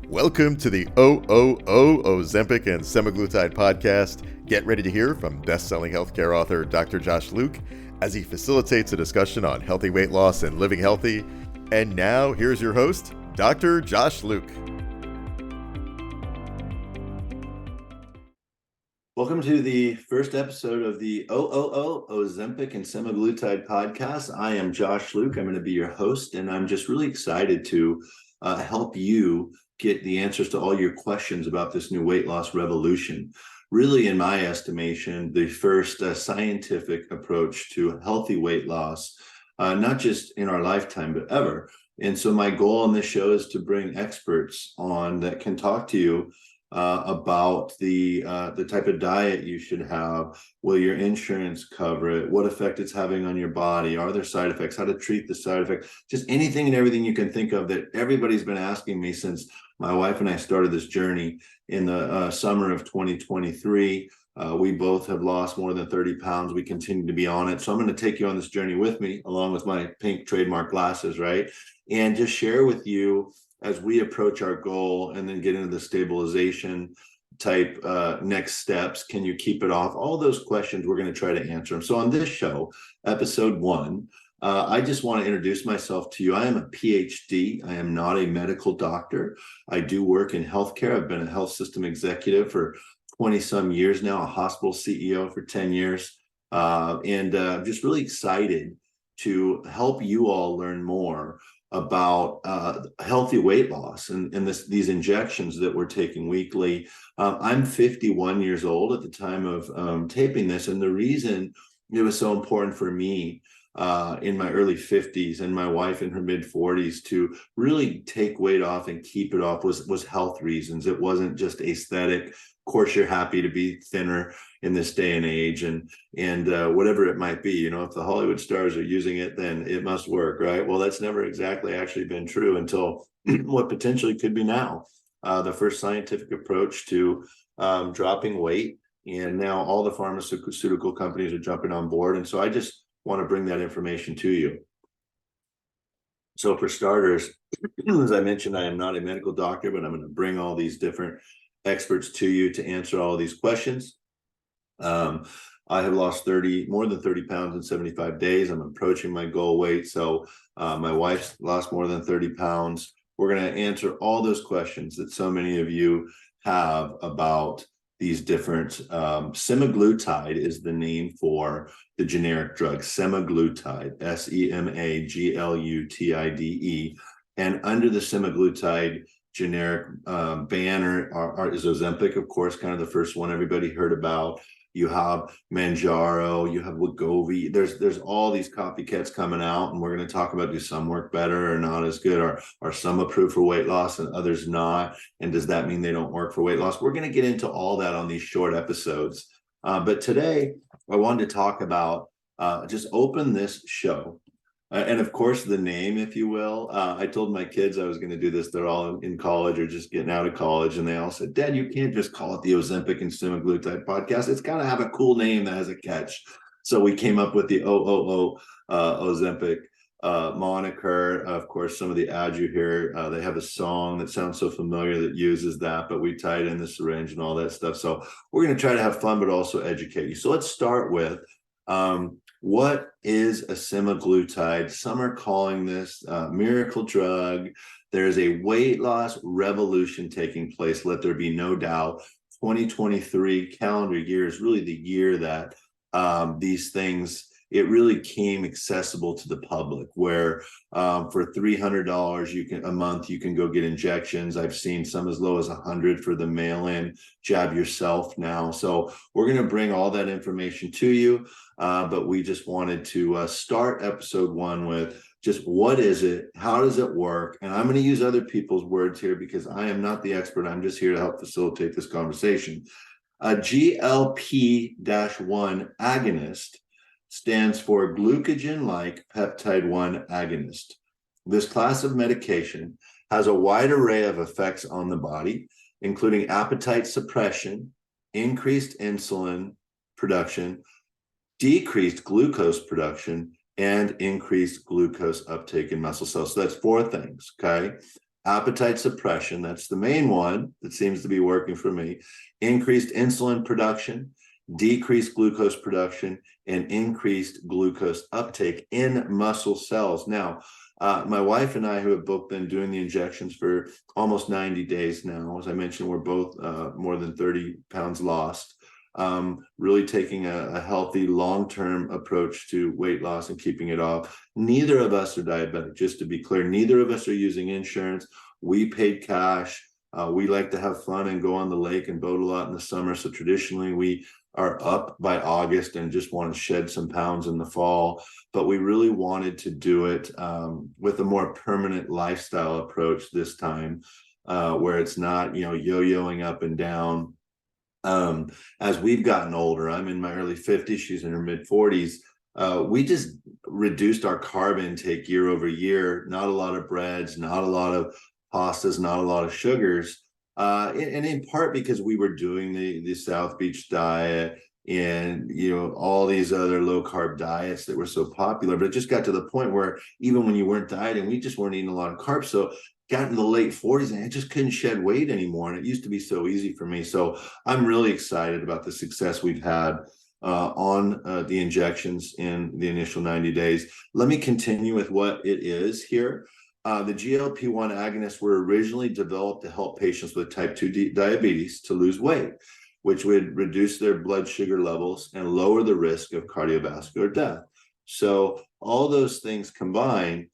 Welcome to the E01 Ozempic and Semaglutide podcast. Get ready to hear from best-selling healthcare author Dr. Josh Luke as he facilitates a discussion on healthy weight loss and living healthy. And now, here's your host, Dr. Josh Luke. Welcome to the first episode of the E01 Ozempic and Semaglutide podcast. I am Josh Luke. I'm going to be your host, and I'm just really excited to help you get the answers to all your questions about this new weight loss revolution. Really, in my estimation, the first scientific approach to healthy weight loss, not just in our lifetime, but ever. And so my goal on this show is to bring experts on that can talk to you about the type of diet you should have. Will your insurance cover it? What effect it's having on your body? Are there side effects? How to treat the side effects? Just anything and everything you can think of that everybody's been asking me since my wife and I started this journey in the summer of 2023. We both have lost more than 30 pounds. We continue to be on it. So I'm going to take you on this journey with me, along with my pink trademark glasses, right? And just share with you as we approach our goal and then get into the stabilization type next steps. Can you keep it off? All those questions, we're going to try to answer them. So on this show, episode 1, I just want to introduce myself to you. I am a PhD. I am not a medical doctor. I do work in healthcare. I've been a health system executive for 20 some years now, a hospital CEO for 10 years. And I'm just really excited to help you all learn more about healthy weight loss and these injections that we're taking weekly. I'm 51 years old at the time of taping this, and the reason it was so important for me in my early 50s and my wife in her mid 40s to really take weight off and keep it off was health reasons. It wasn't just aesthetic. Of course, you're happy to be thinner in this day and age, and whatever it might be, you know, if the Hollywood stars are using it, then it must work, right? Well, that's never exactly actually been true until what potentially could be now, the first scientific approach to dropping weight, and now all the pharmaceutical companies are jumping on board, and so I just want to bring that information to you. So for starters, as I mentioned, I am not a medical doctor, but I'm going to bring all these different experts to you to answer all of these questions. I have lost more than 30 pounds in 75 days. I'm approaching my goal weight. So my wife's lost more than 30 pounds. We're going to answer all those questions that so many of you have about these different semaglutide is the name for the generic drug, semaglutide, Semaglutide. And under the semaglutide generic banner is Ozempic, of course, kind of the first one everybody heard about. You have Manjaro, you have Wegovy. There's all these copycats coming out, and we're going to talk about, do some work better or not as good, or are some approved for weight loss and others not? And does that mean they don't work for weight loss? We're going to get into all that on these short episodes. But today I wanted to talk about just open this show. And of course, the name, if you will. I told my kids I was going to do this. They're all in college or just getting out of college. And they all said, Dad, you can't just call it the Ozempic and Semaglutide podcast. It's got to have a cool name that has a catch. So we came up with the E01 Ozempic moniker. Of course, some of the ads you hear, they have a song that sounds so familiar that uses that, but we tied in the syringe and all that stuff. So we're going to try to have fun, but also educate you. So let's start with what is a semaglutide? Some are calling this a miracle drug. There's a weight loss revolution taking place. Let there be no doubt. 2023 calendar year is really the year that these things, it really came accessible to the public, where for $300 a month you can go get injections. I've seen some as low as $100 for the mail-in jab yourself now. So we're going to bring all that information to you, but we just wanted to start episode 1 with just what is it, how does it work, and I'm going to use other people's words here because I am not the expert. I'm just here to help facilitate this conversation. A GLP-1 agonist stands for glucagon-like peptide-1 agonist. This class of medication has a wide array of effects on the body, including appetite suppression, increased insulin production, decreased glucose production, and increased glucose uptake in muscle cells. So that's 4 things, okay? appetite suppression, that's the main one that seems to be working for me, increased insulin production, decreased glucose production, and increased glucose uptake in muscle cells. Now, my wife and I, who have both been doing the injections for almost 90 days now, as I mentioned, we're both more than 30 pounds lost. Really taking a healthy long-term approach to weight loss and keeping it off. Neither of us are diabetic, just to be clear. Neither of us are using insurance. We paid cash. We like to have fun and go on the lake and boat a lot in the summer. So traditionally we are up by August and just want to shed some pounds in the fall. But we really wanted to do it with a more permanent lifestyle approach this time, where it's not, yo-yoing up and down. As we've gotten older, I'm in my early 50s, she's in her mid 40s. We just reduced our carb intake year over year. Not a lot of breads, not a lot of pastas, not a lot of sugars. And in part because we were doing the South Beach diet and, all these other low carb diets that were so popular. But it just got to the point where even when you weren't dieting, we just weren't eating a lot of carbs. So got in the late 40s and I just couldn't shed weight anymore. And it used to be so easy for me. So I'm really excited about the success we've had on the injections in the initial 90 days. Let me continue with what it is here. The GLP-1 agonists were originally developed to help patients with type 2 diabetes to lose weight, which would reduce their blood sugar levels and lower the risk of cardiovascular death. So all those things combined,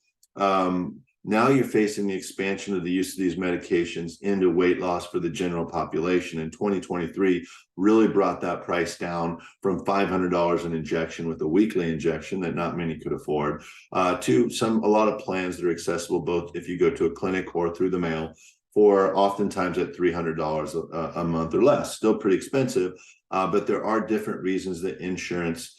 now you're facing the expansion of the use of these medications into weight loss for the general population. And 2023 really brought that price down from $500 an injection with a weekly injection that not many could afford, to a lot of plans that are accessible both if you go to a clinic or through the mail for oftentimes at $300 a month or less. Still pretty expensive, but there are different reasons that insurance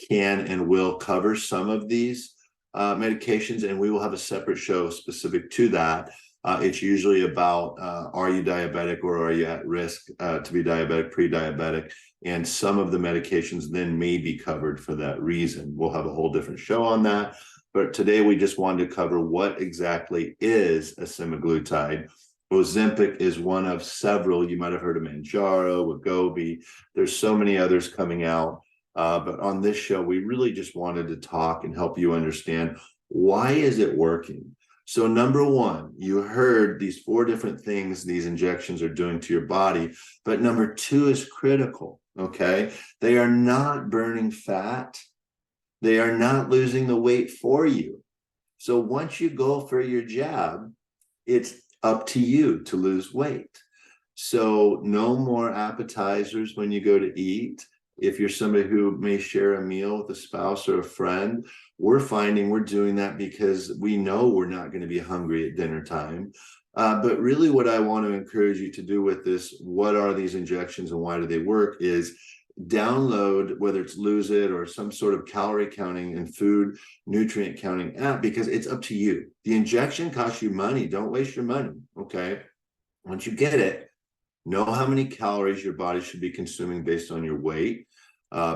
can and will cover some of these medications, and we will have a separate show specific to that. It's usually about are you diabetic or are you at risk to be diabetic, pre-diabetic, and some of the medications then may be covered for that reason. We'll have a whole different show on that, but today we just wanted to cover what exactly is a semaglutide. Ozempic is one of several. You might have heard of Manjaro, Wegovy. There's so many others coming out. But on this show, we really just wanted to talk and help you understand, why is it working? So number one, you heard these 4 different things these injections are doing to your body. But number 2 is critical, okay? They are not burning fat. They are not losing the weight for you. So once you go for your jab, it's up to you to lose weight. So no more appetizers when you go to eat. If you're somebody who may share a meal with a spouse or a friend, we're finding we're doing that because we know we're not going to be hungry at dinner time. But really what I want to encourage you to do with this, what are these injections and why do they work, is download, whether it's Lose It or some sort of calorie counting and food nutrient counting app, because it's up to you. The injection costs you money. Don't waste your money, okay? Once you get it, know how many calories your body should be consuming based on your weight,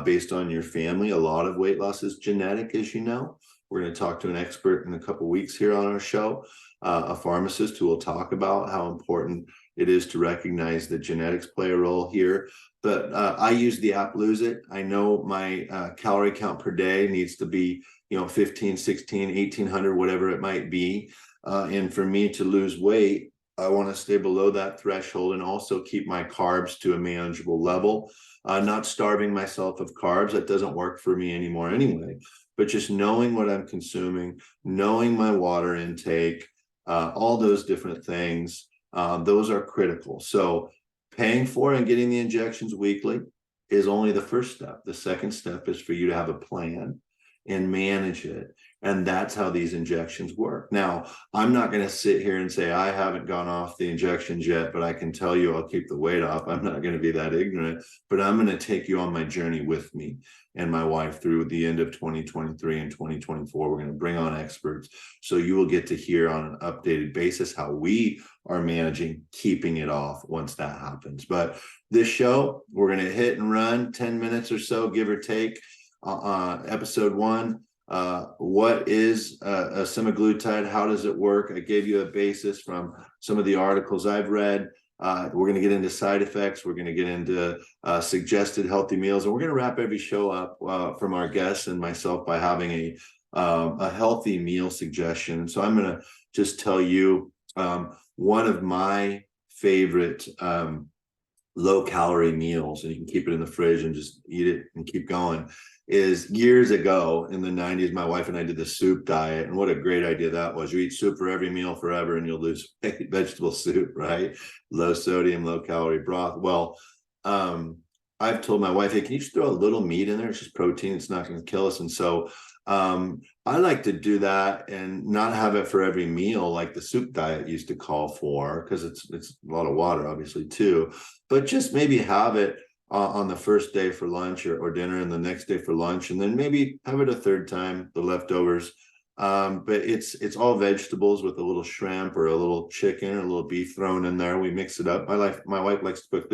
based on your family. A lot of weight loss is genetic, as you know. We're going to talk to an expert in a couple of weeks here on our show, a pharmacist who will talk about how important it is to recognize that genetics play a role here. But I use the app Lose It. I know my calorie count per day needs to be 15, 16, 1800, whatever it might be. And for me to lose weight, I want to stay below that threshold and also keep my carbs to a manageable level. Not starving myself of carbs. That doesn't work for me anymore anyway. But just knowing what I'm consuming, knowing my water intake, all those different things, those are critical. So paying for and getting the injections weekly is only the first step. The second step is for you to have a plan and manage it. And that's how these injections work. Now, I'm not going to sit here and say I haven't gone off the injections yet, but I can tell you I'll keep the weight off. I'm not going to be that ignorant, but I'm going to take you on my journey with me and my wife through the end of 2023 and 2024. We're going to bring on experts. So you will get to hear on an updated basis how we are managing keeping it off once that happens. But this show, we're going to hit and run 10 minutes or so, give or take. Episode 1. what is a semaglutide? How does it work? I gave you a basis from some of the articles I've read. We're going to get into side effects. We're going to get into suggested healthy meals, and we're going to wrap every show up from our guests and myself by having a healthy meal suggestion. So I'm going to just tell you one of my favorite low-calorie meals, and you can keep it in the fridge and just eat it and keep going, is years ago in the 90s, my wife and I did the soup diet. And what a great idea that was. You eat soup for every meal forever and you'll lose weight. Vegetable soup, right? Low sodium, low calorie broth. Well, I've told my wife, hey, can you just throw a little meat in there? It's just protein. It's not going to kill us. And so I like to do that and not have it for every meal like the soup diet used to call for, because it's a lot of water, obviously, too. But just maybe have it on the first day for lunch or dinner, and the next day for lunch, and then maybe have it a third time, the leftovers. But it's all vegetables with a little shrimp or a little chicken or a little beef thrown in there. We mix it up. My wife likes to cook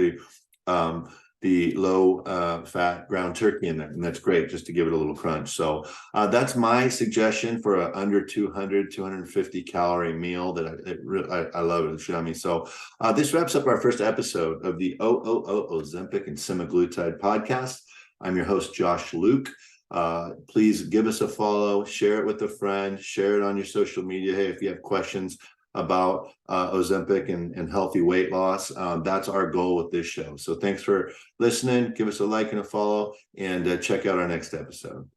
the low fat ground turkey in there, and that's great just to give it a little crunch. So that's my suggestion for a under 250 calorie meal that I love it. It's yummy. So this wraps up our first episode of the Ozempic and Semaglutide podcast. I'm your host, Josh Luke. Please give us a follow, share it with a friend, share it on your social media. Hey, if you have questions about Ozempic and healthy weight loss, that's our goal with this show. So thanks for listening. Give us a like and a follow, and check out our next episode.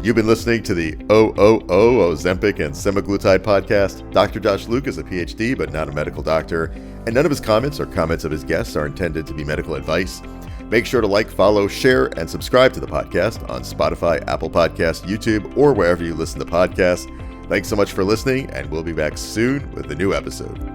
You've been listening to the Ozempic and Semaglutide podcast. Dr. Josh Luke is a PhD, but not a medical doctor, and none of his comments or comments of his guests are intended to be medical advice. Make sure to like, follow, share, and subscribe to the podcast on Spotify, Apple Podcasts, YouTube, or wherever you listen to podcasts. Thanks so much for listening, and we'll be back soon with a new episode.